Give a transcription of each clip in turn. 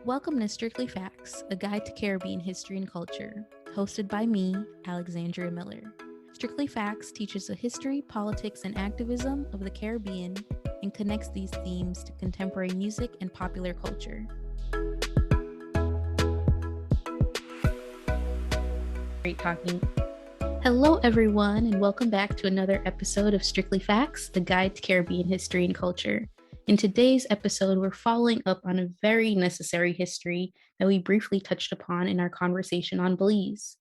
Welcome to Strictly Facts, a guide to Caribbean history and culture, hosted by me, Alexandria Miller. Strictly Facts teaches the history, politics, and activism of the Caribbean and connects these themes to contemporary music and popular culture. Great talking. Hello, everyone, and welcome back to another episode of Strictly Facts, the guide to Caribbean history and culture. In today's episode, we're following up on a very necessary history that we briefly touched upon in our conversation on Belize.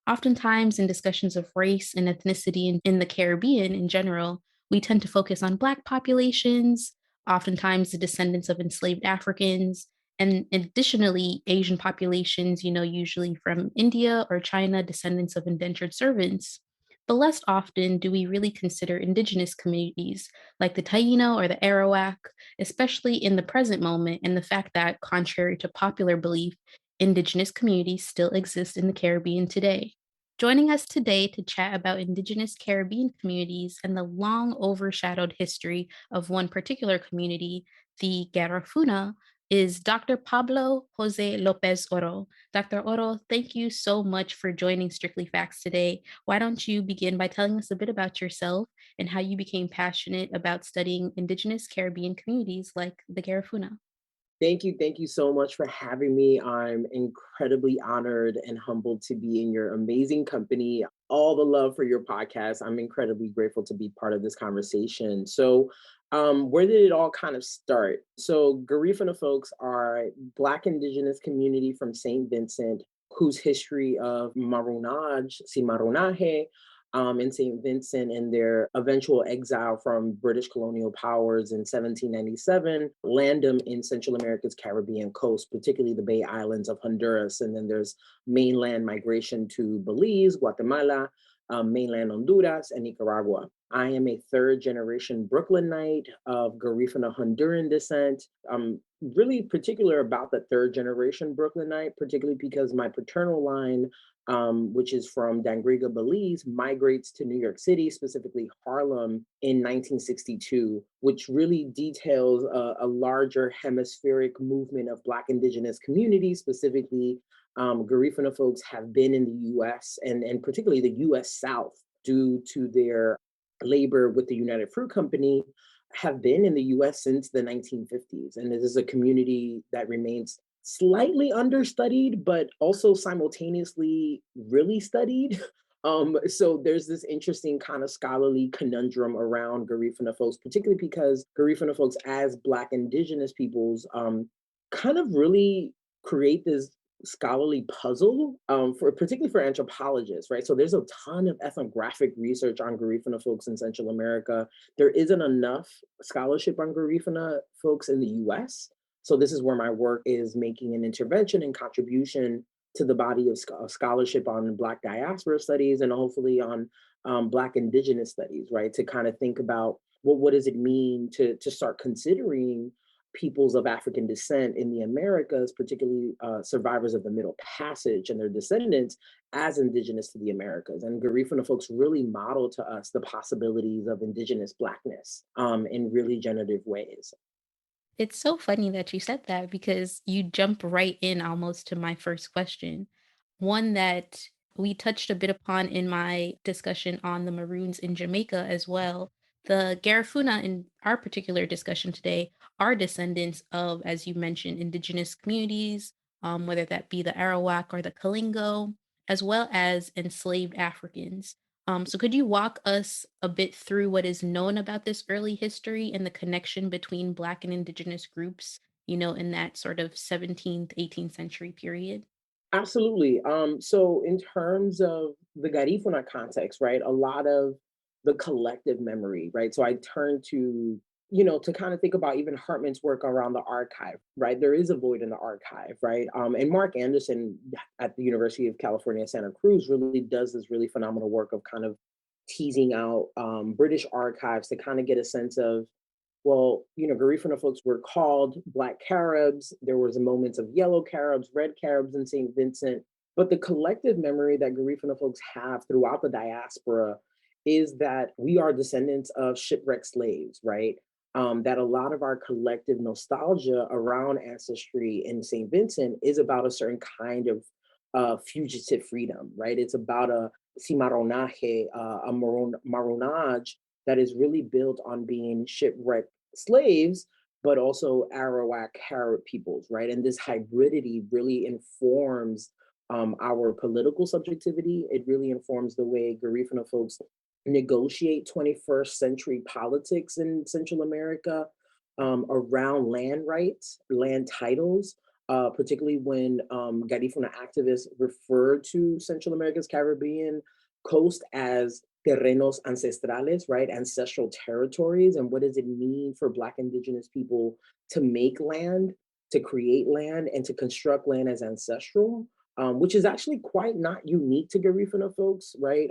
Oftentimes, in discussions of race and ethnicity in the Caribbean in general, we tend to focus on Black populations, oftentimes the descendants of enslaved Africans, and additionally, Asian populations, usually from India or China, descendants of indentured servants. But less often do we really consider indigenous communities like the Taino or the Arawak, especially in the present moment, and the fact that, contrary to popular belief, indigenous communities still exist in the Caribbean today. Joining us today to chat about indigenous Caribbean communities and the long overshadowed history of one particular community, the Garifuna, is Dr. Pablo Jose López Oro. Dr. Oro, thank you so much for joining Strictly Facts today. Why don't you begin by telling us a bit about yourself and how you became passionate about studying Indigenous Caribbean communities like the Garifuna? Thank you. Thank you so much for having me. I'm incredibly honored and humbled to be in your amazing company. All the love for your podcast. I'm incredibly grateful to be part of this conversation. Where did it all kind of start? So, Garifuna folks are a Black Indigenous community from Saint Vincent whose history of marronage, cimarronaje, in St. Vincent and their eventual exile from British colonial powers in 1797 land them in Central America's Caribbean coast, particularly the Bay Islands of Honduras. And then there's mainland migration to Belize, Guatemala, mainland Honduras, and Nicaragua. I am a third generation Brooklynite of Garifuna Honduran descent. I'm really particular about the third generation Brooklynite, particularly because my paternal line, which is from Dangriga, Belize, migrates to New York City, specifically Harlem, in 1962, which really details a larger hemispheric movement of Black Indigenous communities. Specifically, Garifuna folks have been in the US and particularly the US South due to their labor with the United Fruit Company, have been in the US since the 1950s. And this is a community that remains slightly understudied, but also simultaneously really studied. So there's this interesting kind of scholarly conundrum around Garifuna folks, particularly because Garifuna folks as Black Indigenous peoples kind of really create this scholarly puzzle for particularly for anthropologists, right? So there's a ton of ethnographic research on Garifuna folks in Central America. There isn't enough scholarship on Garifuna folks in the US. So this is where my work is making an intervention and contribution to the body of scholarship on Black diaspora studies and hopefully on Black Indigenous studies, right? To kind of think about, well, what does it mean to start considering peoples of African descent in the Americas, particularly survivors of the Middle Passage and their descendants, as Indigenous to the Americas. And Garifuna folks really model to us the possibilities of Indigenous Blackness in really generative ways. It's so funny that you said that because you jump right in almost to my first question. One that we touched a bit upon in my discussion on the Maroons in Jamaica as well. The Garifuna in our particular discussion today are descendants of, as you mentioned, indigenous communities, whether that be the Arawak or the Kalingo, as well as enslaved Africans. So could you walk us a bit through what is known about this early history and the connection between Black and Indigenous groups, in that sort of 17th, 18th century period? Absolutely. So in terms of the Garifuna context, right, a lot of the collective memory, right? So I turn to, to kind of think about even Hartman's work around the archive, right? There is a void in the archive, right? And Mark Anderson at the University of California, Santa Cruz really does this really phenomenal work of kind of teasing out British archives to kind of get a sense of, well, Garifuna folks were called Black Caribs. There was moments of yellow Caribs, red Caribs in St. Vincent. But the collective memory that Garifuna folks have throughout the diaspora is that we are descendants of shipwrecked slaves, right? that a lot of our collective nostalgia around ancestry in St. Vincent is about a certain kind of fugitive freedom, right? It's about a cimarronaje, marronage that is really built on being shipwrecked slaves, but also Arawak Carib peoples, right? And this hybridity really informs our political subjectivity. It really informs the way Garifuna folks negotiate 21st century politics in Central America around land rights, land titles, particularly when Garifuna activists refer to Central America's Caribbean coast as terrenos ancestrales, right? Ancestral territories. And what does it mean for Black Indigenous people to make land, to create land, and to construct land as ancestral? Which is actually quite not unique to Garifuna folks, right?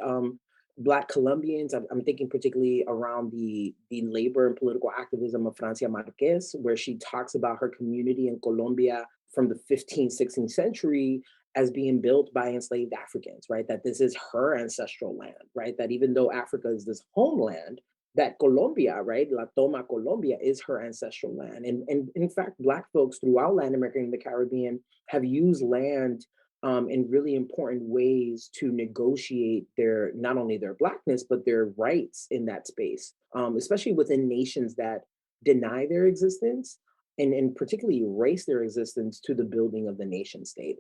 Black Colombians. I'm thinking particularly around the labor and political activism of Francia Marquez, where she talks about her community in Colombia from the 15th, 16th century as being built by enslaved Africans, right? That this is her ancestral land, right? That even though Africa is this homeland, that Colombia, right, La Toma Colombia is her ancestral land. And in fact, Black folks throughout Latin America and the Caribbean have used land in really important ways to negotiate their not only their Blackness but their rights in that space, especially within nations that deny their existence and particularly erase their existence to the building of the nation state.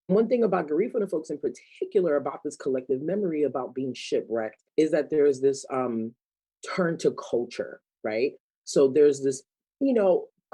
One thing about Garifuna folks in particular about this collective memory about being shipwrecked is that there's this turn to culture, right? So there's this,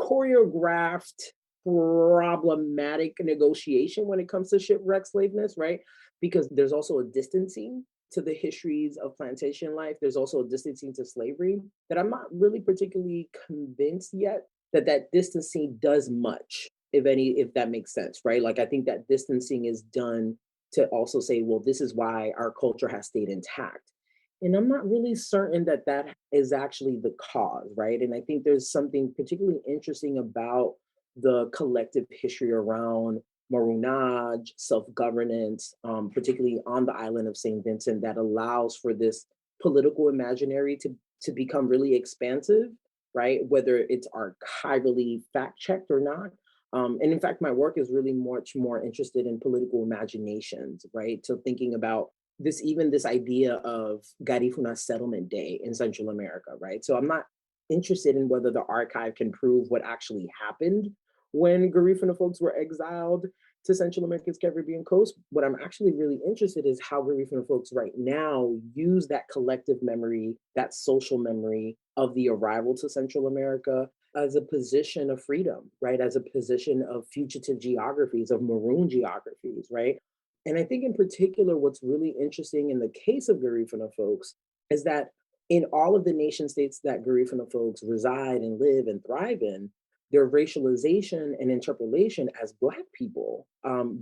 choreographed problematic negotiation when it comes to shipwreck slaveness, right? Because there's also a distancing to the histories of plantation life. There's also a distancing to slavery that I'm not really particularly convinced yet that that distancing does much, if any, if that makes sense, right? Like I think that distancing is done to also say, well, this is why our culture has stayed intact. And I'm not really certain that that is actually the cause, right? And I think there's something particularly interesting about the collective history around Maroonage, self-governance, particularly on the island of St. Vincent, that allows for this political imaginary to become really expansive, right? Whether it's archivally fact-checked or not. And in fact, my work is really much more interested in political imaginations, right? So thinking about this idea of Garifuna Settlement Day in Central America, right? So I'm not interested in whether the archive can prove what actually happened when Garifuna folks were exiled to Central America's Caribbean coast. What I'm actually really interested in is how Garifuna folks right now use that collective memory, that social memory of the arrival to Central America as a position of freedom, right? As a position of fugitive geographies, of maroon geographies, right? And I think in particular, what's really interesting in the case of Garifuna folks is that in all of the nation states that Garifuna folks reside and live and thrive in, their racialization and interpolation as Black people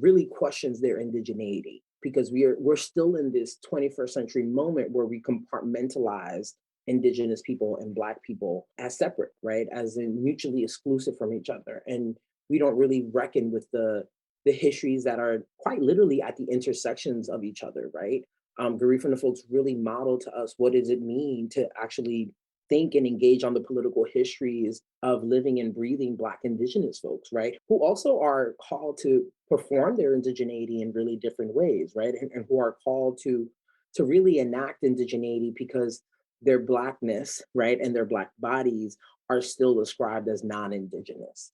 really questions their indigeneity, because we're still in this 21st century moment where we compartmentalize Indigenous people and Black people as separate, right? As in mutually exclusive from each other. And we don't really reckon with the histories that are quite literally at the intersections of each other, right? Garifuna folks really model to us what does it mean to actually think and engage on the political histories of living and breathing Black Indigenous folks, right? Who also are called to perform their indigeneity in really different ways, right? And who are called to really enact indigeneity because their Blackness, right, and their Black bodies are still described as non-Indigenous.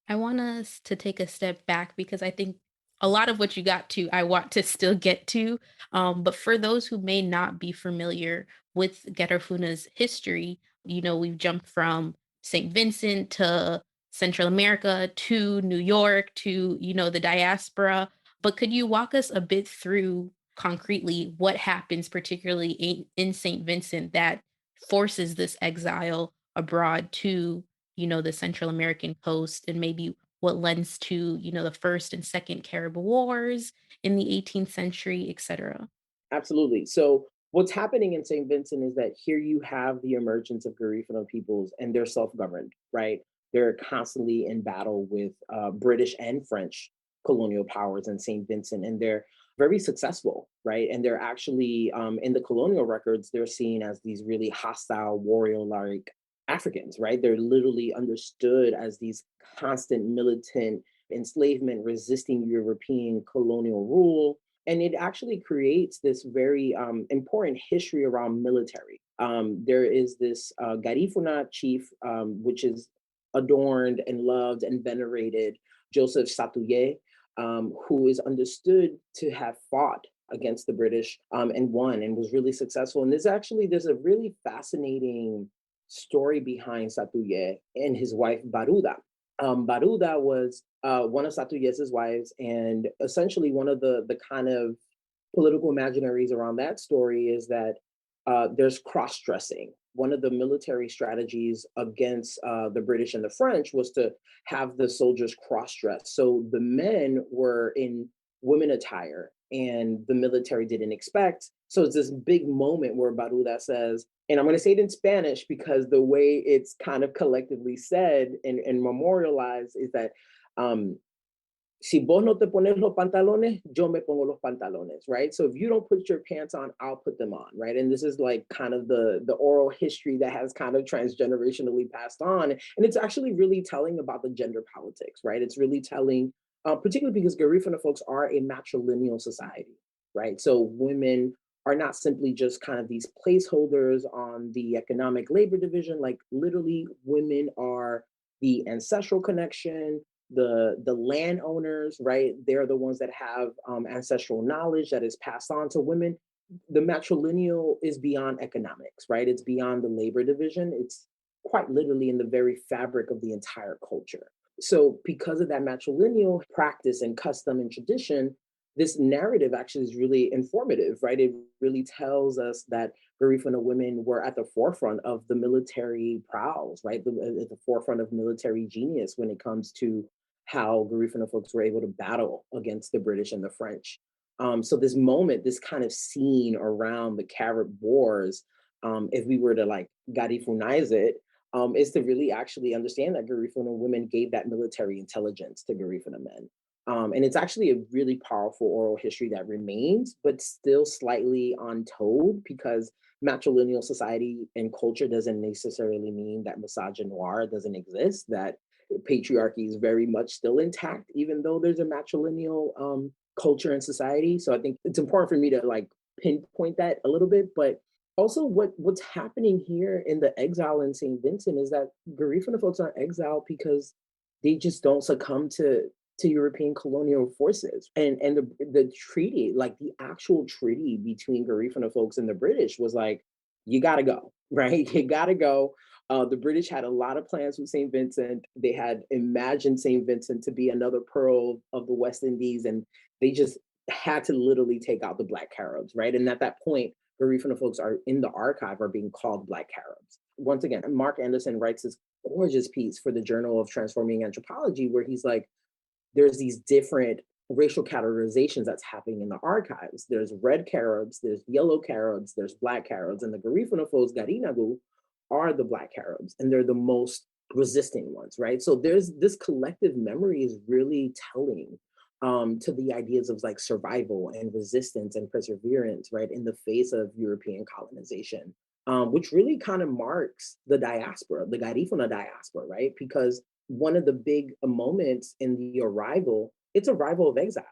I want us to take a step back because I think a lot of what you got to, I want to still get to. But for those who may not be familiar with Garifuna's history, we've jumped from St. Vincent to Central America to New York to, the diaspora. But could you walk us a bit through concretely what happens, particularly in St. Vincent, that forces this exile abroad to the Central American coast and maybe what lends to, the First and Second Carib Wars in the 18th century, et cetera. Absolutely. So what's happening in St. Vincent is that here you have the emergence of Garifuna peoples and they're self-governed, right? They're constantly in battle with British and French colonial powers in St. Vincent, and they're very successful, right? And they're actually, in the colonial records, they're seen as these really hostile, warrior-like Africans, right? They're literally understood as these constant militant enslavement, resisting European colonial rule. And it actually creates this very important history around military. There is this Garifuna chief, which is adorned and loved and venerated, Joseph Satuye, who is understood to have fought against the British and won and was really successful. And there's a really fascinating story behind Satuye and his wife Baruda. Baruda was one of Satuyes' wives, and essentially one of the kind of political imaginaries around that story is that there's cross-dressing. One of the military strategies against the British and the French was to have the soldiers cross-dress. So the men were in women attire, and the military didn't expect. So it's this big moment where Baruda says, and I'm going to say it in Spanish because the way it's kind of collectively said and memorialized is that si vos no te pones los pantalones, yo me pongo los pantalones, right? So if you don't put your pants on, I'll put them on, right? And this is like kind of the oral history that has kind of transgenerationally passed on. And it's actually really telling about the gender politics, right? It's really telling, particularly because Garifuna folks are a matrilineal society, right? So women are not simply just kind of these placeholders on the economic labor division. Like literally women are the ancestral connection, the landowners, right? They're the ones that have ancestral knowledge that is passed on to women. The matrilineal is beyond economics, right? It's beyond the labor division. It's quite literally in the very fabric of the entire culture. So because of that matrilineal practice and custom and tradition, this narrative actually is really informative, right? It really tells us that Garifuna women were at the forefront of the military prowess, right? At the forefront of military genius when it comes to how Garifuna folks were able to battle against the British and the French. So this moment, this kind of scene around the Carib Wars, if we were to like Garifunize it, is to really actually understand that Garifuna women gave that military intelligence to Garifuna men. And it's actually a really powerful oral history that remains, but still slightly untold because matrilineal society and culture doesn't necessarily mean that misogynoir doesn't exist, that patriarchy is very much still intact, even though there's a matrilineal culture and society. So I think it's important for me to like pinpoint that a little bit, but also what's happening here in the exile in Saint Vincent is that Garifuna folks are exiled because they just don't succumb to European colonial forces. And the treaty, like the actual treaty between Garifuna folks and the British was like, you gotta go, right? You gotta go. The British had a lot of plans with St. Vincent. They had imagined St. Vincent to be another pearl of the West Indies, and they just had to literally take out the Black Caribs, right? And at that point, Garifuna folks are in the archive are being called Black Caribs. Once again, Mark Anderson writes this gorgeous piece for the Journal of Transforming Anthropology where he's like, there's these different racial categorizations that's happening in the archives. There's red Caribs, there's yellow Caribs, there's Black Caribs, and the Garifuna folks, Garinagu, are the Black Caribs, and they're the most resisting ones, right? So there's this collective memory is really telling to the ideas of like survival and resistance and perseverance, right, in the face of European colonization, which really kind of marks the diaspora, the Garifuna diaspora, right? Because one of the big moments in the arrival, it's arrival of exile,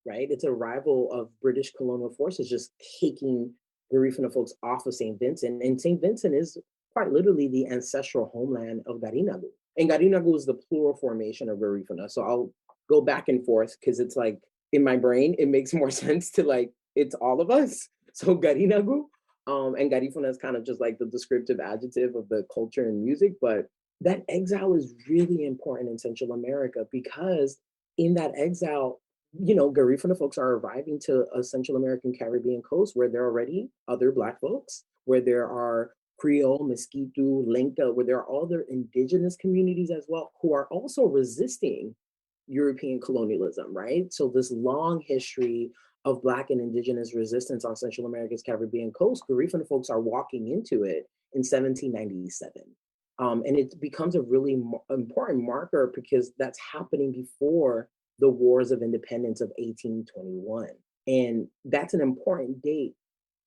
right? It's arrival of British colonial forces just taking Garifuna folks off of St. Vincent. And St. Vincent is quite literally the ancestral homeland of Garinagu. And Garinagu is the plural formation of Garifuna. So I'll go back and forth because it's like in my brain, it makes more sense to like, it's all of us. So Garinagu and Garifuna is kind of just like the descriptive adjective of the culture and music, but that exile is really important in Central America because in that exile, you know, Garifuna folks are arriving to a Central American Caribbean coast where there are already other Black folks, where there are Creole, Mosquito, Lenca, where there are other indigenous communities as well who are also resisting European colonialism, right? So this long history of Black and indigenous resistance on Central America's Caribbean coast, Garifuna folks are walking into it in 1797. And it becomes a really important marker because that's happening before the Wars of Independence of 1821. And that's an important date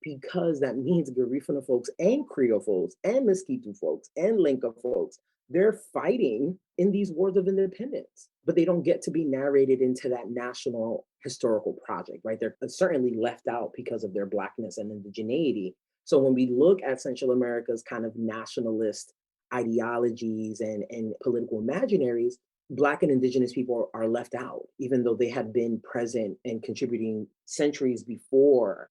because that means Garifuna folks and Creole folks and Mosquito folks and Lenca folks, they're fighting in these wars of independence, but they don't get to be narrated into that national historical project, right? They're certainly left out because of their Blackness and indigeneity. So when we look at Central America's kind of nationalist ideologies and political imaginaries, Black and Indigenous people are left out, even though they had been present and contributing centuries before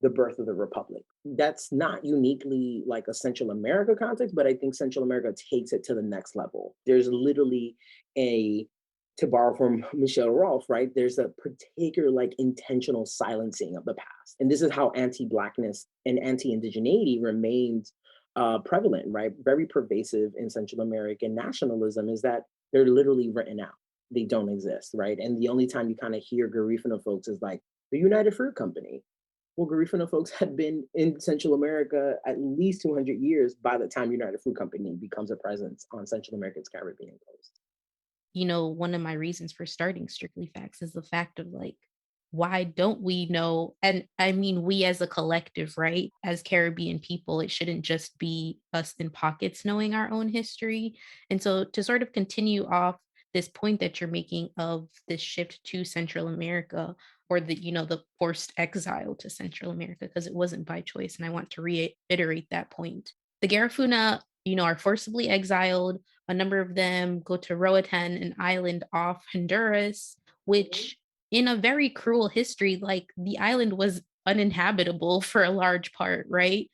the birth of the Republic. That's not uniquely like a Central America context, but I think Central America takes it to the next level. There's literally to borrow from Michelle Rolfe, right? There's a particular like intentional silencing of the past. And this is how anti-Blackness and anti-indigeneity remained prevalent, right? Very pervasive in Central American nationalism is that they're literally written out. They don't exist, right? And the only time you kind of hear Garifuna folks is like the United Fruit Company. Well, Garifuna folks had been in Central America at least 200 years by the time United Fruit Company becomes a presence on Central America's Caribbean coast. One of my reasons for starting Strictly Facts is the fact of like, why don't we know? And I mean, we as a collective, right? As Caribbean people, it shouldn't just be us in pockets knowing our own history. And so to sort of continue off this point that you're making of this shift to Central America or the forced exile to Central America, because it wasn't by choice. And I want to reiterate that point. The Garifuna, are forcibly exiled. A number of them go to Roatan, an island off Honduras, which in a very cruel history, like the island was uninhabitable for a large part, right?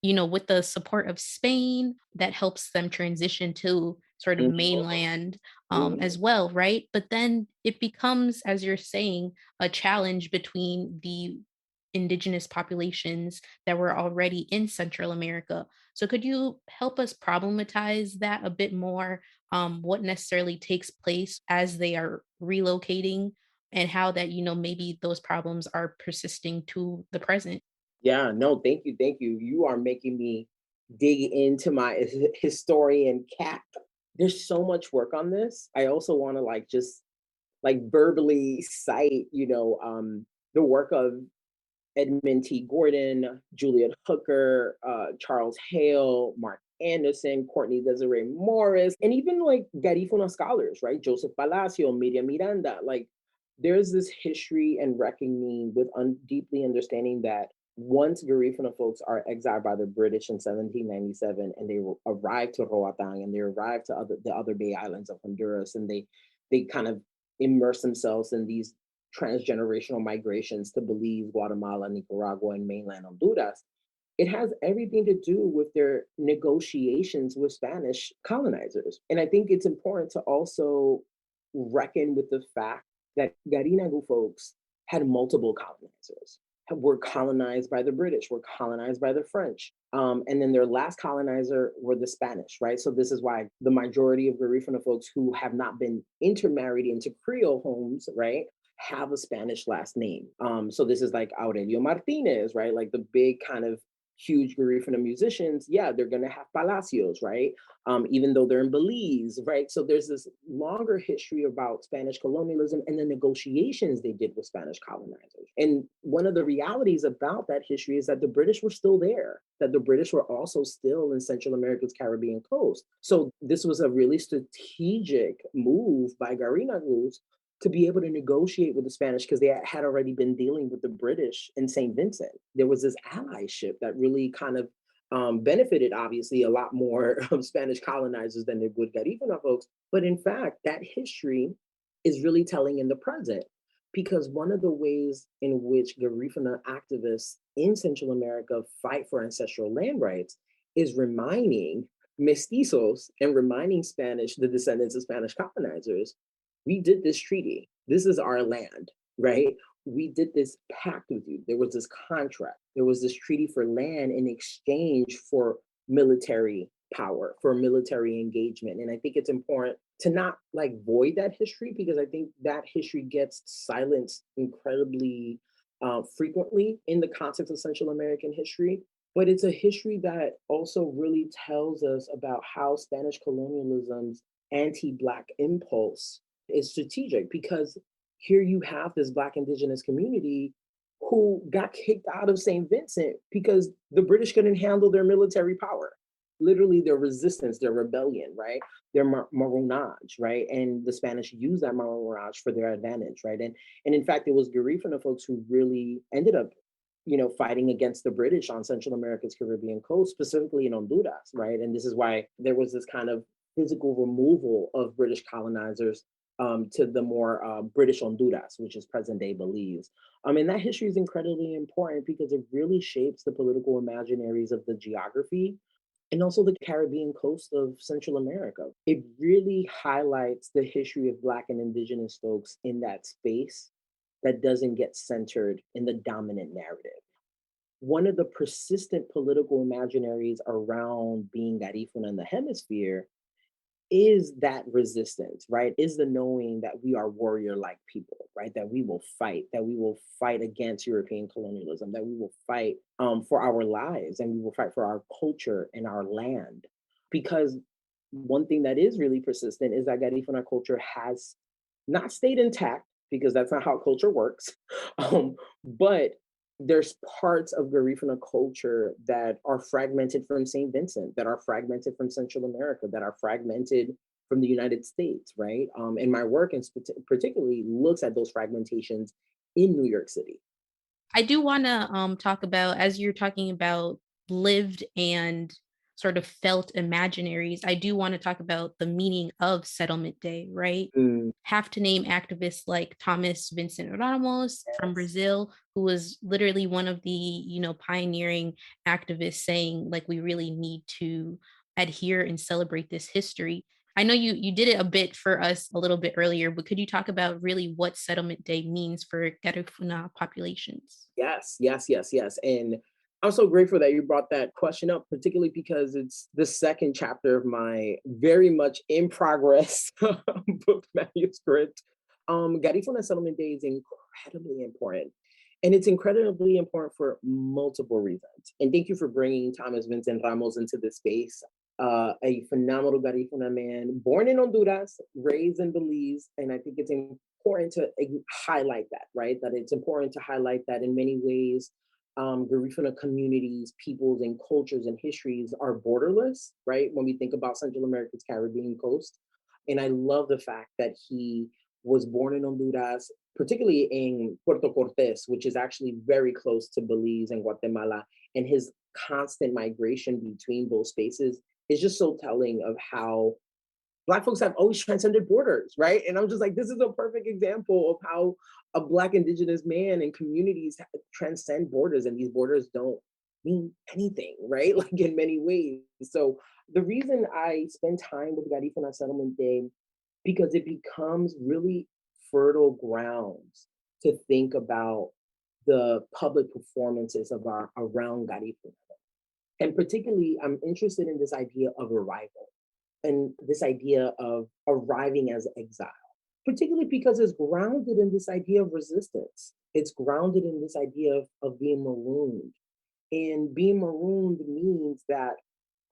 With the support of Spain, that helps them transition to sort of mainland as well, right? But then it becomes, as you're saying, a challenge between the indigenous populations that were already in Central America. So could you help us problematize that a bit more? What necessarily takes place as they are relocating and how that, maybe those problems are persisting to the present? Yeah, no, thank you. Thank you. You are making me dig into my historian cap. There's so much work on this. I also want to like just like verbally cite, the work of Edmund T. Gordon, Juliet Hooker, Charles Hale, Mark Anderson, Courtney Desiree Morris, and even like Garifuna scholars, right? Joseph Palacio, Miriam Miranda. Like there's this history and reckoning with deeply understanding that once Garifuna folks are exiled by the British in 1797 and they arrive to Roatan and they arrive to the other Bay Islands of Honduras and they kind of immerse themselves in these transgenerational migrations to Belize, Guatemala, Nicaragua, and mainland Honduras, it has everything to do with their negotiations with Spanish colonizers. And I think it's important to also reckon with the fact that Garinagu folks had multiple colonizers, were colonized by the British, were colonized by the French. And then their last colonizer were the Spanish, right? So this is why the majority of Garifuna folks who have not been intermarried into Creole homes, right, have a Spanish last name. So this is like Aurelio Martinez, right? Like the big kind of huge Garifuna musicians, yeah, they're going to have Palacios, right? Even though they're in Belize, right? So there's this longer history about Spanish colonialism and the negotiations they did with Spanish colonizers. And one of the realities about that history is that the British were still there, that the British were also still in Central America's Caribbean coast. So this was a really strategic move by Garinagus to be able to negotiate with the Spanish because they had already been dealing with the British in Saint Vincent. There was this allyship that really kind of benefited, obviously, a lot more Spanish colonizers than it would Garifuna folks. But in fact, that history is really telling in the present because one of the ways in which Garifuna activists in Central America fight for ancestral land rights is reminding mestizos and reminding the descendants of Spanish colonizers, we did this treaty. This is our land, right? We did this pact with you. There was this contract. There was this treaty for land in exchange for military power, for military engagement. And I think it's important to not like void that history because I think that history gets silenced incredibly frequently in the context of Central American history. But it's a history that also really tells us about how Spanish colonialism's anti-Black impulse is strategic because here you have this Black indigenous community who got kicked out of Saint Vincent because the British couldn't handle their military power. Literally, their resistance, their rebellion, right? Their marronage, right? And the Spanish used that marronage for their advantage, right? And in fact, it was Garifuna folks who really ended up, fighting against the British on Central America's Caribbean coast, specifically in Honduras, right? And this is why there was this kind of physical removal of British colonizers to the more British Honduras, which is present day Belize. And that history is incredibly important because it really shapes the political imaginaries of the geography and also the Caribbean coast of Central America. It really highlights the history of Black and Indigenous folks in that space that doesn't get centered in the dominant narrative. One of the persistent political imaginaries around being Garifuna in the hemisphere is that resistance, right? Is the knowing that we are warrior like people, right? That we will fight against European colonialism, that we will fight for our lives and we will fight for our culture and our land. Because one thing that is really persistent is that Garifuna culture has not stayed intact, because that's not how culture works. But there's parts of Garifuna culture that are fragmented from St. Vincent, that are fragmented from Central America, that are fragmented from the United States, right? And my work particularly looks at those fragmentations in New York City. I do want to talk about, as you're talking about lived and sort of felt imaginaries, I do want to talk about the meaning of Settlement Day, right? Have to name activists like Thomas Vincent Ramos from Brazil, who was literally one of the, pioneering activists saying, like, we really need to adhere and celebrate this history. I know you did it a bit for us a little bit earlier, but could you talk about really what Settlement Day means for Garifuna populations? Yes, yes, yes, yes. And I'm so grateful that you brought that question up, particularly because it's the second chapter of my very much in progress book manuscript. Garifuna Settlement Day is incredibly important. And it's incredibly important for multiple reasons. And thank you for bringing Thomas Vincent Ramos into this space. A phenomenal Garifuna man, born in Honduras, raised in Belize. And I think it's important to highlight that, right? That it's important to highlight that in many ways, Garifuna communities, peoples, and cultures and histories are borderless, right? When we think about Central America's Caribbean coast. And I love the fact that he was born in Honduras, particularly in Puerto Cortes, which is actually very close to Belize and Guatemala. And his constant migration between those spaces is just so telling of how Black folks have always transcended borders, right? And I'm just like, this is a perfect example of how a Black Indigenous man and communities transcend borders, and these borders don't mean anything, right? Like in many ways. So the reason I spend time with Garifuna Settlement Day, because it becomes really fertile grounds to think about the public performances of our around Garifuna. And particularly, I'm interested in this idea of arrival and this idea of arriving as exile, particularly because it's grounded in this idea of resistance. It's grounded in this idea of being marooned. And being marooned means that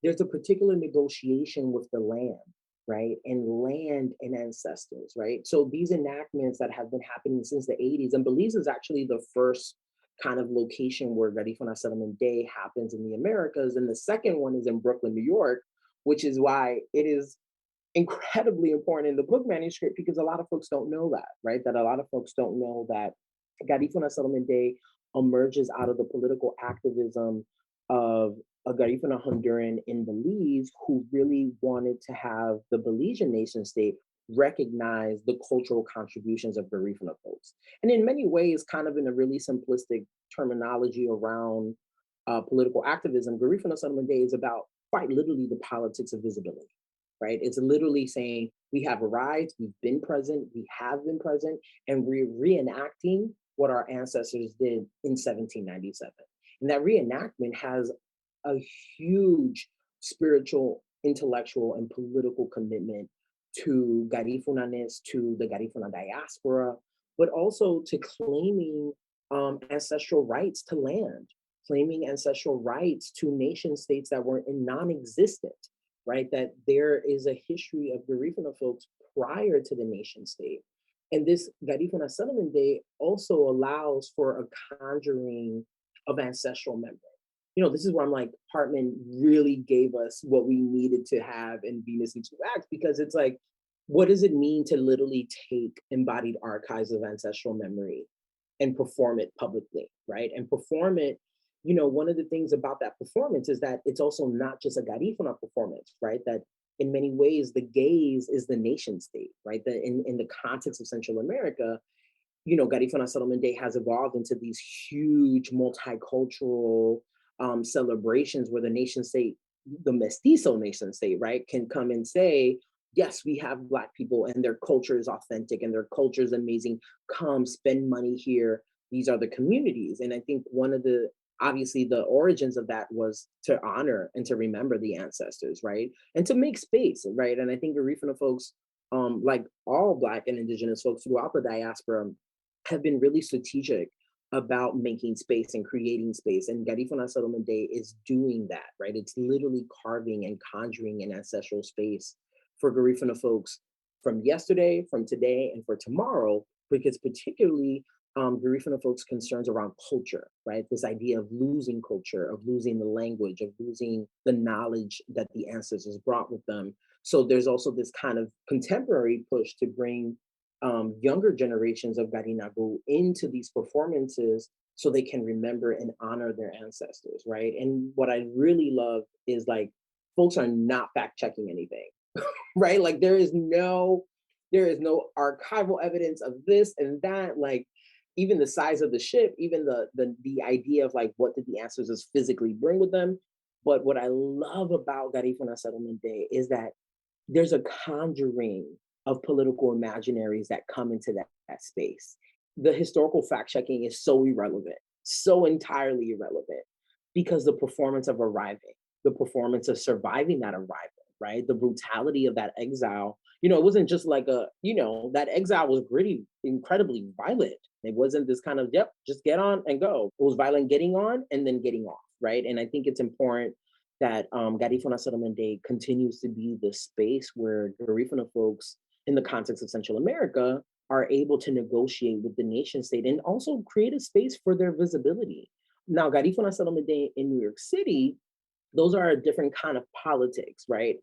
there's a particular negotiation with the land, right? And land and ancestors, right? So these enactments that have been happening since the 80s, and Belize is actually the first kind of location where Garifuna Settlement Day happens in the Americas. And the second one is in Brooklyn, New York, which is why it is incredibly important in the book manuscript, because a lot of folks don't know that, right? That a lot of folks don't know that Garifuna Settlement Day emerges out of the political activism of a Garifuna Honduran in Belize who really wanted to have the Belizean nation state recognize the cultural contributions of Garifuna folks. And in many ways, kind of in a really simplistic terminology around political activism, Garifuna Settlement Day is about quite literally the politics of visibility, right? It's literally saying we have arrived, we've been present, we have been present, and we're reenacting what our ancestors did in 1797. And that reenactment has a huge spiritual, intellectual, and political commitment to Garifunaness, to the Garifuna diaspora, but also to claiming ancestral rights to land, claiming ancestral rights to nation states that were non-existent, right? That there is a history of Garifuna folks prior to the nation state. And this Garifuna Settlement Day also allows for a conjuring of ancestral memory. This is where I'm like, Hartman really gave us what we needed to have in Venus in Two Acts, because it's like, what does it mean to literally take embodied archives of ancestral memory and perform it publicly, right? And perform it, one of the things about that performance is that it's also not just a Garifuna performance, right? That in many ways, the gaze is the nation state, right? That in the context of Central America, Garifuna Settlement Day has evolved into these huge multicultural celebrations where the nation state, the mestizo nation state, right, can come and say, yes, we have Black people and their culture is authentic and their culture is amazing. Come spend money here. These are the communities. And I think obviously the origins of that was to honor and to remember the ancestors, right? And to make space, right? And I think Garifuna folks, like all Black and Indigenous folks throughout the diaspora, have been really strategic about making space and creating space. And Garifuna Settlement Day is doing that, right? It's literally carving and conjuring an ancestral space for Garifuna folks from yesterday, from today, and for tomorrow, because particularly Garifuna folks' concerns around culture, right? This idea of losing culture, of losing the language, of losing the knowledge that the ancestors brought with them. So there's also this kind of contemporary push to bring younger generations of Garinagu into these performances so they can remember and honor their ancestors, right? And what I really love is like, folks are not fact checking anything, right? Like there is no archival evidence of this and that. Like even the size of the ship, even the idea of like what did the ancestors physically bring with them. But what I love about Garifuna Settlement Day is that there's a conjuring of political imaginaries that come into that space. The historical fact checking is so irrelevant, so entirely irrelevant, because the performance of arriving, the performance of surviving that arrival, right? The brutality of that exile, it wasn't just like that exile was gritty, incredibly violent. It wasn't this kind of, yep, just get on and go. It was violent getting on and then getting off, right? And I think it's important that Garifuna Settlement Day continues to be the space where Garifuna folks in the context of Central America are able to negotiate with the nation state and also create a space for their visibility. Now, Garifuna Settlement Day in New York City, those are a different kind of politics, right?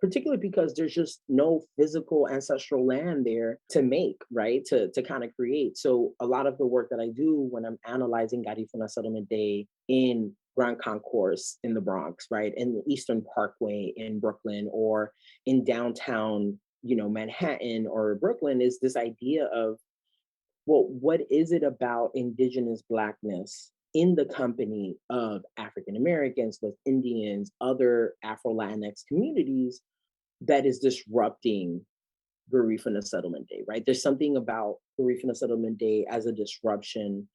Particularly because there's just no physical ancestral land there to make, right? To kind of create. So a lot of the work that I do when I'm analyzing Garifuna Settlement Day in Grand Concourse in the Bronx, right? In the Eastern Parkway in Brooklyn, or in downtown, Manhattan or Brooklyn, is this idea of, well, what is it about Indigenous Blackness in the company of African Americans, West Indians, other Afro-Latinx communities that is disrupting Garifuna Settlement Day, right? There's something about Garifuna Settlement Day as a disruption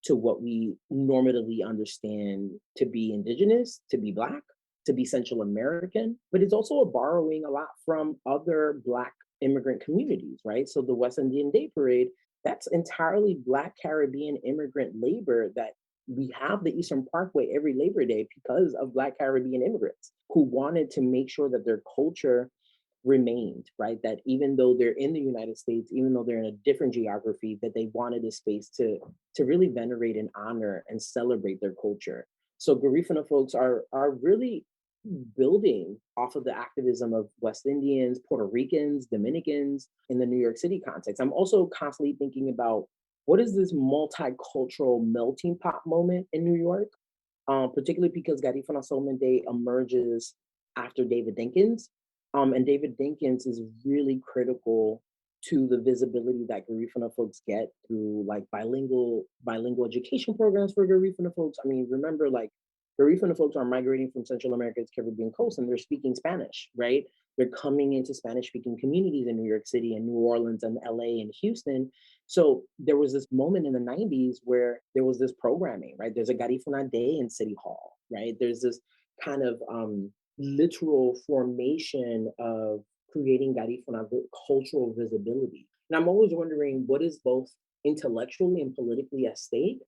to what we normatively understand to be Indigenous, to be Black, to be Central American, but it's also a borrowing a lot from other Black immigrant communities, right? So the West Indian Day Parade, that's entirely Black Caribbean immigrant labor that we have the Eastern Parkway every Labor Day because of Black Caribbean immigrants who wanted to make sure that their culture remained, right? That even though they're in the United States, even though they're in a different geography, that they wanted a space to really venerate and honor and celebrate their culture. So Garifuna folks are really building off of the activism of West Indians, Puerto Ricans, Dominicans in the New York City context. I'm also constantly thinking about what is this multicultural melting pot moment in New York, particularly because Garifuna Settlement Day emerges after David Dinkins. And David Dinkins is really critical to the visibility that Garifuna folks get through like bilingual education programs for Garifuna folks. I mean, remember, like Garifuna folks are migrating from Central America's Caribbean coast and they're speaking Spanish, right? They're coming into Spanish-speaking communities in New York City and New Orleans and LA and Houston. So there was this moment in the 90s where there was this programming, right? There's a Garifuna Day in City Hall, right? There's this kind of literal formation of creating Garifuna cultural visibility. And I'm always wondering what is both intellectually and politically at stake.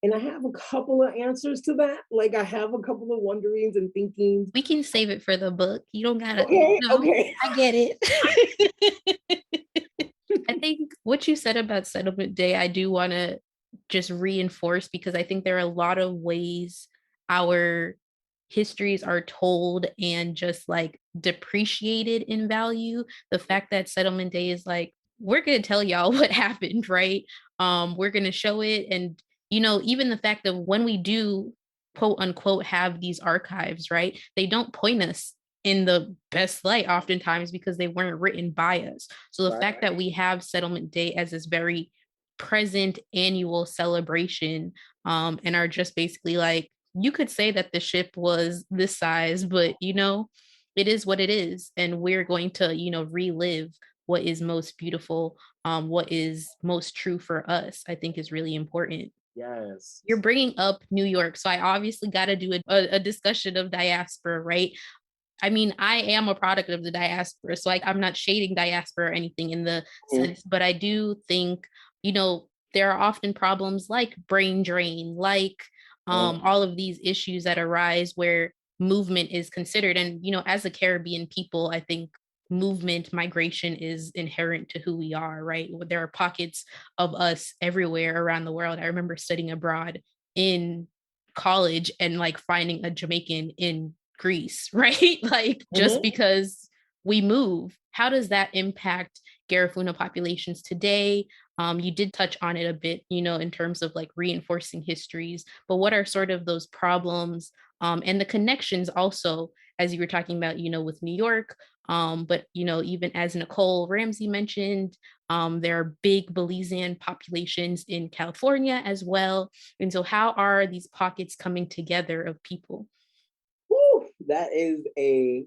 And I have a couple of answers to that. Like I have a couple of wonderings and thinkings. We can save it for the book. You don't gotta. Okay, No, okay. I get it. I think what you said about Settlement Day, I do want to just reinforce because I think there are a lot of ways our histories are told and just like depreciated in value. The fact that Settlement Day is like, we're going to tell y'all what happened, right? We're going to show it. And, even the fact that when we do quote unquote have these archives, right, they don't point us in the best light oftentimes because they weren't written by us. So the fact that we have Settlement Day as this very present annual celebration, and are just basically like, you could say that the ship was this size, but it is what it is. And we're going to, relive what is most beautiful, what is most true for us, I think is really important. Yes. You're bringing up New York. So I obviously got to do a discussion of diaspora, right? I mean, I am a product of the diaspora, so I'm not shading diaspora or anything in the sense, but I do think, there are often problems like brain drain, like all of these issues that arise where movement is considered. And, as a Caribbean people, I think movement, migration is inherent to who we are, right? There are pockets of us everywhere around the world. I remember studying abroad in college and like finding a Jamaican in Greece, right? Like just because we move, how does that impact Garifuna populations today? You did touch on it a bit, in terms of like reinforcing histories, but what are sort of those problems, and the connections also, as you were talking about, with New York, but even as Nicole Ramsey mentioned, there are big Belizean populations in California as well. And so how are these pockets coming together of people? Woo, that is a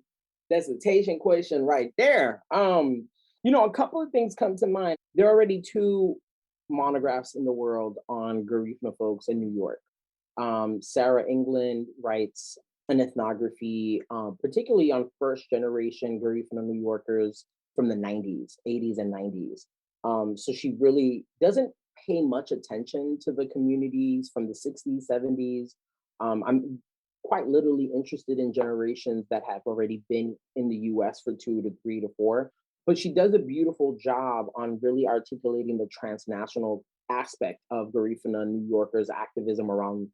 dissertation question right there. A couple of things come to mind. There are already two monographs in the world on Garifuna folks in New York. Sarah England writes an ethnography, particularly on first generation Garifuna New Yorkers from the 90s, 80s, and 90s. So she really doesn't pay much attention to the communities from the 60s, 70s. I'm quite literally interested in generations that have already been in the US for 2 to 3 to 4. But she does a beautiful job on really articulating the transnational aspect of Garifuna New Yorkers' activism around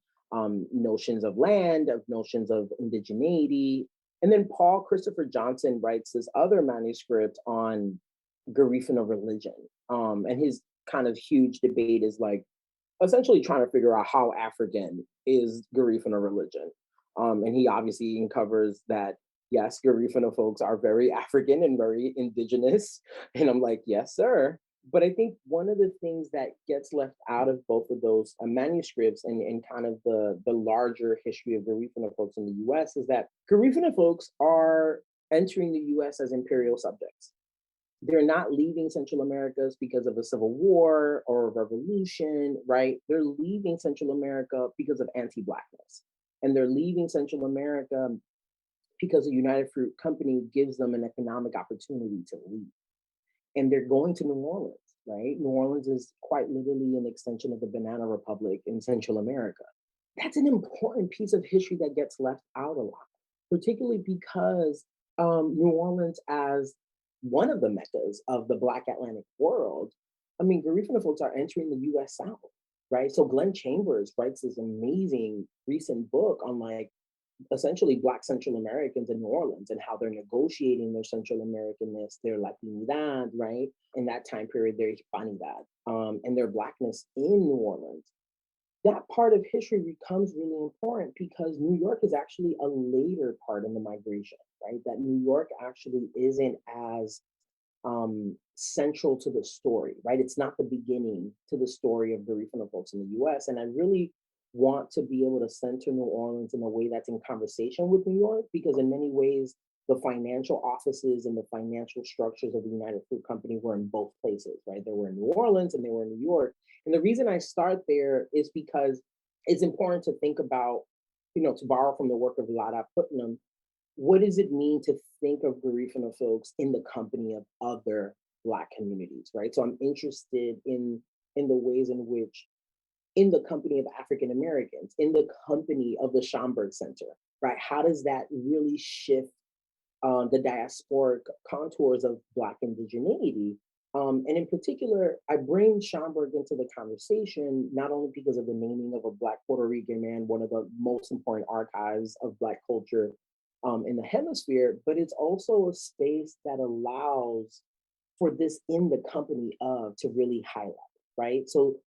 notions of land, of notions of indigeneity. And then Paul Christopher Johnson writes this other manuscript on Garifuna religion. And his kind of huge debate is like essentially trying to figure out how African is Garifuna religion. And he obviously uncovers that, yes, Garifuna folks are very African and very indigenous. And I'm like, yes, sir. But I think one of the things that gets left out of both of those manuscripts and kind of the larger history of Garifuna folks in the US is that Garifuna folks are entering the US as imperial subjects. They're not leaving Central Americas because of a civil war or a revolution, right? They're leaving Central America because of anti-Blackness. And they're leaving Central America because the United Fruit Company gives them an economic opportunity to leave. And they're going to New Orleans, right? New Orleans is quite literally an extension of the Banana Republic in Central America. That's an important piece of history that gets left out a lot, particularly because New Orleans, as one of the meccas of the Black Atlantic world, I mean, Garifuna folks are entering the US South, right? So Glenn Chambers writes this amazing recent book on like essentially Black Central Americans in New Orleans and how they're negotiating their Central Americanness, their Latinidad, right? In that time period, their Hispanidad, and their Blackness in New Orleans. That part of history becomes really important because New York is actually a later part in the migration, right? That New York actually isn't as central to the story, right? It's not the beginning to the story of Garifuna folks in the US. And I really want to be able to center New Orleans in a way that's in conversation with New York, because in many ways, the financial offices and the financial structures of the United Fruit Company were in both places, right? They were in New Orleans and they were in New York. And the reason I start there is because it's important to think about, to borrow from the work of Lada Putnam, what does it mean to think of Garifuna folks in the company of other Black communities, right? So I'm interested in the ways in which, in the company of African Americans, in the company of the Schomburg Center, right? How does that really shift the diasporic contours of Black indigeneity? And in particular, I bring Schomburg into the conversation, not only because of the naming of a Black Puerto Rican man, one of the most important archives of Black culture in the hemisphere, but it's also a space that allows for this in the company of to really highlight, right? So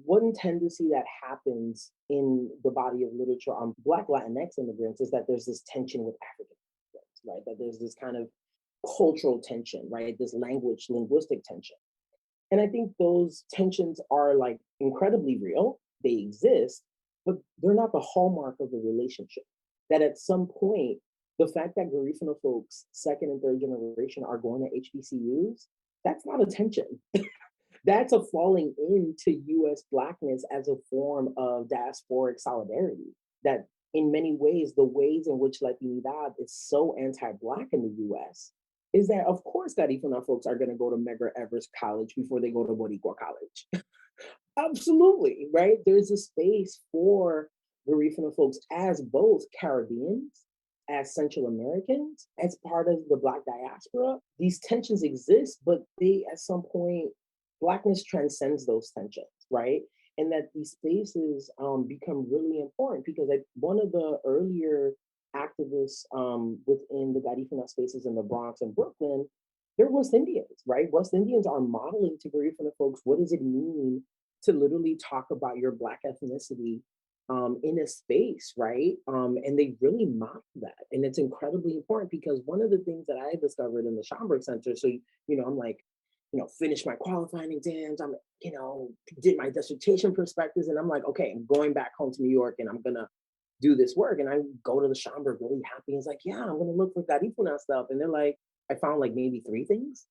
one tendency that happens in the body of literature on Black Latinx immigrants is that there's this tension with African immigrants, right? That there's this kind of cultural tension, right? This language, linguistic tension. And I think those tensions are like incredibly real. They exist, but they're not the hallmark of the relationship. That at some point, the fact that Garifuna folks, second and third generation, are going to HBCUs, that's not a tension. That's a falling into US Blackness as a form of diasporic solidarity. That in many ways, the ways in which Latinidad is so anti Black in the US is that, of course, Garifuna folks are going to go to Medgar Evers College before they go to Boricua College. Absolutely, right? There's a space for Garifuna folks as both Caribbeans, as Central Americans, as part of the Black diaspora. These tensions exist, but they, at some point, Blackness transcends those tensions, right? And that these spaces become really important because one of the earlier activists within the Garifuna spaces in the Bronx and Brooklyn, they're West Indians, right? West Indians are modeling to Garifuna folks, what does it mean to literally talk about your Black ethnicity in a space, right? And they really mock that. And it's incredibly important because one of the things that I discovered in the Schomburg Center, so, I'm like, finished my qualifying exams. I'm, did my dissertation perspectives. And I'm like, okay, I'm going back home to New York and I'm going to do this work. And I go to the Schomburg really happy. And it's like, yeah, I'm going to look for Garifuna stuff. And they're like, I found like maybe three things.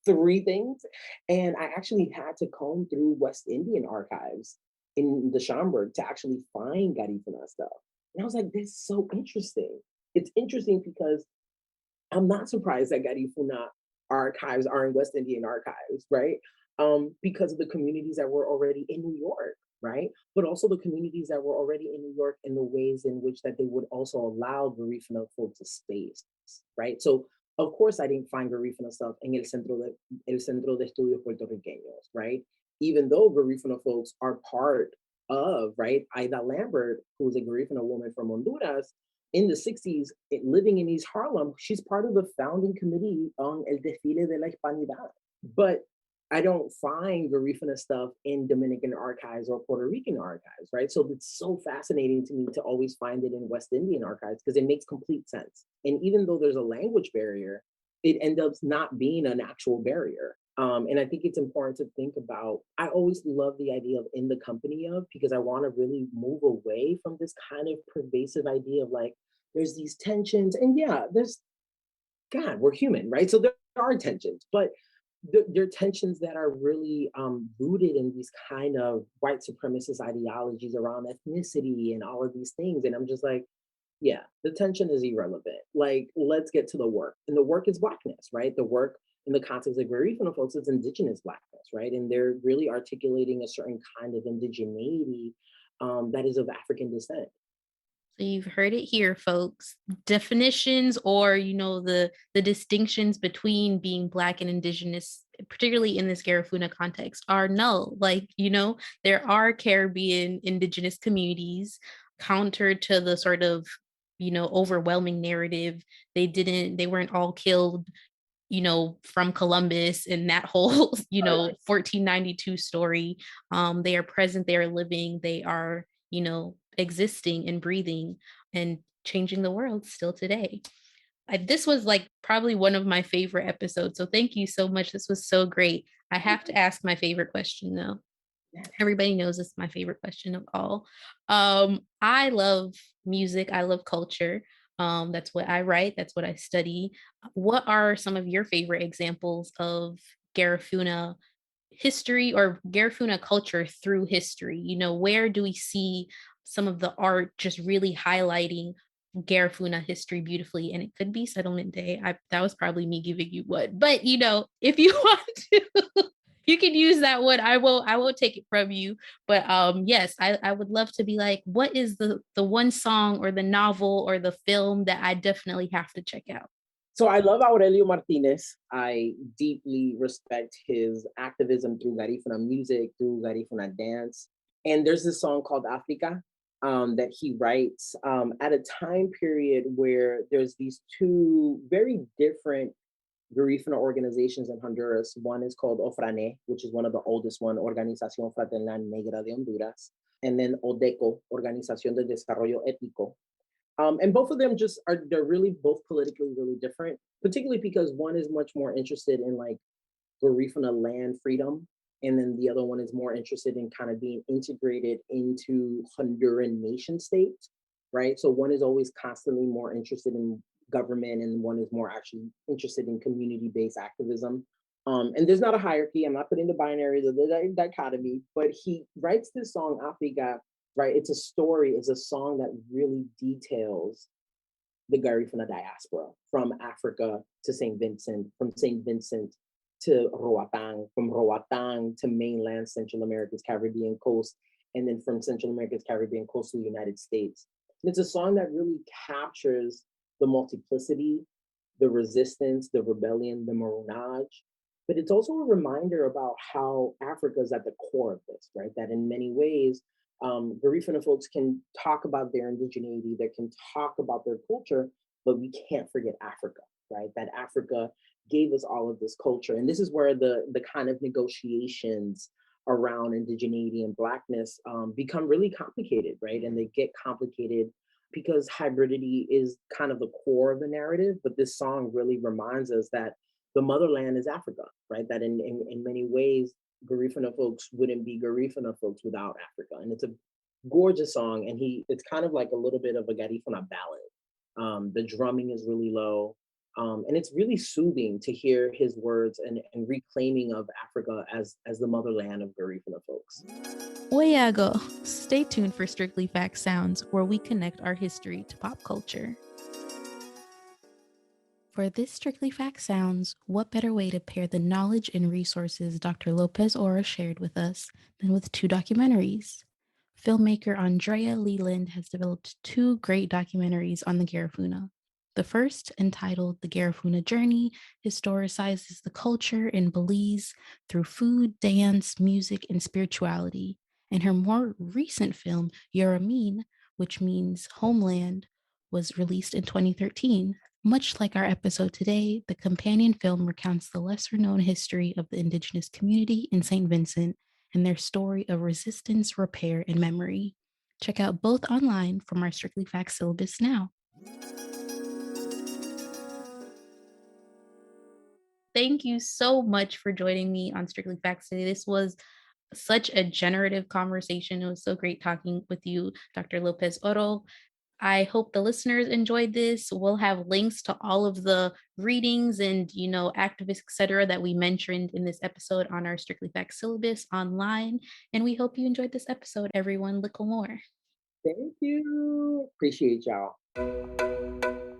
Three things. And I actually had to comb through West Indian archives in the Schomburg to actually find Garifuna stuff. And I was like, this is so interesting. It's interesting because I'm not surprised that Garifuna archives are in West Indian archives, right? Because of the communities that were already in New York, right? But also the communities that were already in New York and the ways in which that they would also allow Garifuna folks a space, right? So of course I didn't find Garifuna stuff in el Centro de Estudios Puertorriqueños, right? Even though Garifuna folks are part of, right? Ida Lambert, who's a Garifuna woman from Honduras, in the 60s, living in East Harlem, she's part of the founding committee on El Desfile de la Hispanidad. But I don't find Garifuna stuff in Dominican archives or Puerto Rican archives, right? So it's so fascinating to me to always find it in West Indian archives because it makes complete sense. And even though there's a language barrier, it ends up not being an actual barrier. And I think it's important to think about, I always love the idea of in the company of, because I want to really move away from this kind of pervasive idea of like, there's these tensions and yeah, God, we're human, right? So there are tensions, but there are tensions that are really rooted in these kind of white supremacist ideologies around ethnicity and all of these things. And I'm just like, yeah, the tension is irrelevant. Like, let's get to the work. And the work is Blackness, right? The work in the context of Garifuna folks is indigenous Blackness, right? And they're really articulating a certain kind of indigeneity that is of African descent. So you've heard it here, folks. Definitions or, the distinctions between being Black and Indigenous, particularly in this Garifuna context, are null. Like, there are Caribbean Indigenous communities counter to the sort of, overwhelming narrative. They weren't all killed, from Columbus and that whole, 1492 story. They are present, they are living, they are, existing and breathing and changing the world still today. This was like probably one of my favorite episodes. So thank you so much. This was so great. I have to ask my favorite question though. Everybody knows it's my favorite question of all. I love music. I love culture. That's what I write. That's what I study. What are some of your favorite examples of Garifuna history or Garifuna culture through history? Where do we see some of the art just really highlighting Garifuna history beautifully? And it could be Settlement Day. That was probably me giving you one, but if you want to, you can use that one. I will take it from you. But yes, I would love to be like, what is the one song or the novel or the film that I definitely have to check out? So I love Aurelio Martinez. I deeply respect his activism through Garifuna music, through Garifuna dance. And there's this song called Africa that he writes at a time period where there's these two very different Garifuna organizations in Honduras. One is called OFRANE, which is one of the oldest one, Organización Fraternal Negra de Honduras. And then ODECO, Organización de Desarrollo Ético. And both of them they're really both politically really different, particularly because one is much more interested in like Garifuna land freedom. And then the other one is more interested in kind of being integrated into Honduran nation state, right? So one is always constantly more interested in government and one is more actually interested in community-based activism. And there's not a hierarchy. I'm not putting the binaries of the dichotomy, but he writes this song, Africa, right? It's a story, it's a song that really details the Garifuna diaspora from Africa to Saint Vincent, from Saint Vincent to Roatán, from Roatán to mainland Central America's Caribbean coast, and then from Central America's Caribbean coast to the United States. And it's a song that really captures the multiplicity, the resistance, the rebellion, the maroonage. But it's also a reminder about how Africa is at the core of this, right? That in many ways, Garifuna folks can talk about their indigeneity, they can talk about their culture, but we can't forget Africa, right? That Africa gave us all of this culture. And this is where the kind of negotiations around indigeneity and Blackness become really complicated, right? And they get complicated because hybridity is kind of the core of the narrative, but this song really reminds us that the motherland is Africa, right? That in many ways, Garifuna folks wouldn't be Garifuna folks without Africa. And it's a gorgeous song, and it's kind of like a little bit of a Garifuna ballad. The drumming is really low, and it's really soothing to hear his words and reclaiming of Africa as the motherland of Garifuna folks. Oyago, stay tuned for Strictly Facts Sounds, where we connect our history to pop culture. For this Strictly Facts Sounds, what better way to pair the knowledge and resources Dr. López Oro shared with us than with two documentaries? Filmmaker Andrea Leland has developed two great documentaries on the Garifuna. The first, entitled The Garifuna Journey, historicizes the culture in Belize through food, dance, music, and spirituality. And her more recent film, Yoramin, which means homeland, was released in 2013. Much like our episode today, the companion film recounts the lesser-known history of the Indigenous community in Saint Vincent and their story of resistance, repair, and memory. Check out both online from our Strictly Facts syllabus now. Thank you so much for joining me on Strictly Facts today. This was such a generative conversation. It was so great talking with you, Dr. López Oro. I hope the listeners enjoyed this. We'll have links to all of the readings and, activists, etc., that we mentioned in this episode on our Strictly Facts syllabus online. And we hope you enjoyed this episode, everyone. Little more. Thank you. Appreciate y'all.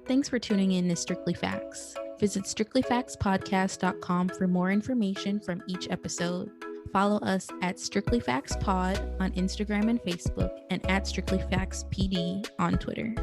Thanks for tuning in to Strictly Facts. Visit strictlyfactspodcast.com for more information from each episode. Follow us at Strictly Facts Pod on Instagram and Facebook, and at Strictly Facts PD on Twitter.